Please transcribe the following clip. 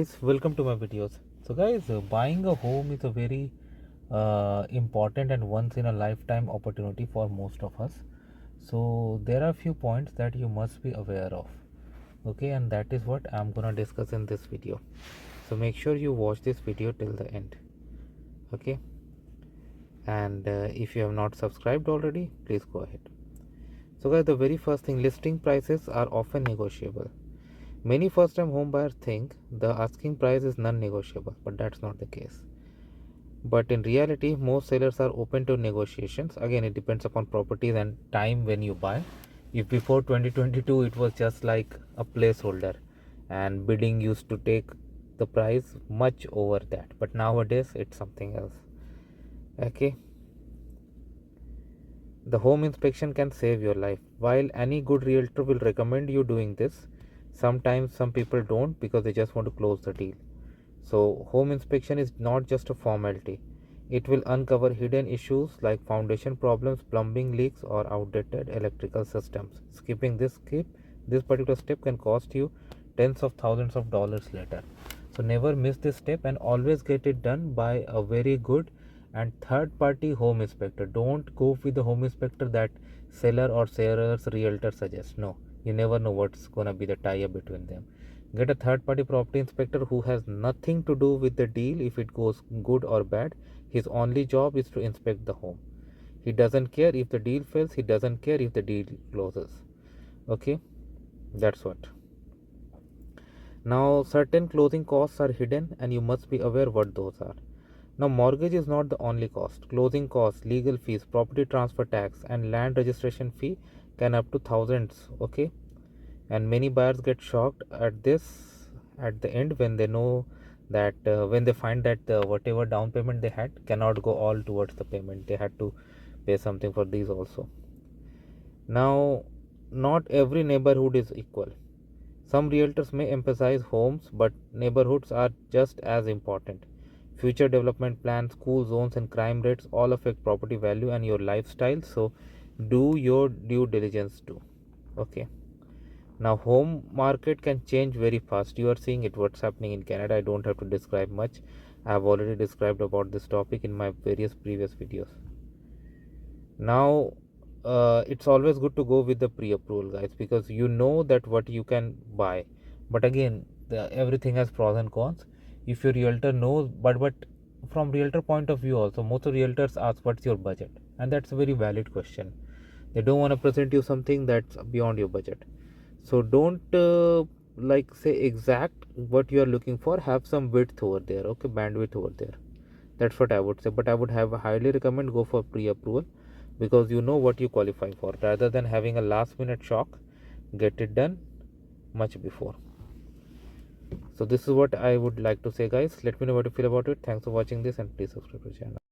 guys, welcome to my videos. So guys, buying a home is a very important and once in a lifetime opportunity for most of us. So there are few points that you must be aware of. Okay, and that is what I'm gonna discuss in this video. So make sure you watch this video till the end. Okay, and if you have not subscribed already, please go ahead. So guys, the very first thing, listing prices are often negotiable. Many first time home buyers think the asking price is non negotiable, but that's not the case. But in reality, most sellers are open to negotiations. Again, it depends upon properties and time when you buy. If before 2022 it was just like a placeholder and bidding used to take the price much over that, but nowadays it's something else. Okay, the home inspection can save your life. While any good realtor will recommend you doing this, sometimes some people don't because they just want to close the deal. So, home inspection is not just a formality. It will uncover hidden issues like foundation problems, plumbing leaks, or outdated electrical systems. Skipping this particular step can cost you tens of thousands of dollars later. So, never miss this step and always get it done by a very good and third party home inspector. Don't go with the home inspector that seller or seller's realtor suggests. No, you never know what's gonna be the tie up between them. Get a third party property inspector who has nothing to do with the deal if it goes good or bad. His only job is to inspect the home. He doesn't care if the deal fails, he doesn't care if the deal closes. Okay, that's what. Now, certain closing costs are hidden and you must be aware what those are. Now, mortgage is not the only cost. Closing costs, legal fees, property transfer tax, and land registration fee can up to thousands. Okay, and many buyers get shocked at this at the end when they know that when they find that whatever down payment they had cannot go all towards the payment. They had to pay something for these also. Now, not every neighborhood is equal. Some realtors may emphasize homes, but neighborhoods are just as important. Future development plans, school zones, and crime rates all affect property value and your lifestyle. So, do your due diligence too. Okay. Now, home market can change very fast. You are seeing it what's happening in Canada. I don't have to describe much. I have already described about this topic in my various previous videos. Now, it's always good to go with the pre-approval, guys, because you know that what you can buy. But again, everything has pros and cons. If your realtor knows, but from realtor point of view also, most of realtors ask what's your budget, and that's a very valid question. They don't want to present you something that's beyond your budget. So don't like say exact what you are looking for. Have some width over there, okay, bandwidth over there. That's what I would say. But I would have highly recommend go for pre-approval because you know what you qualify for rather than having a last minute shock. Get it done much before. So this is what I would like to say, guys. Let me know what you feel about it. Thanks for watching this and please subscribe to the channel.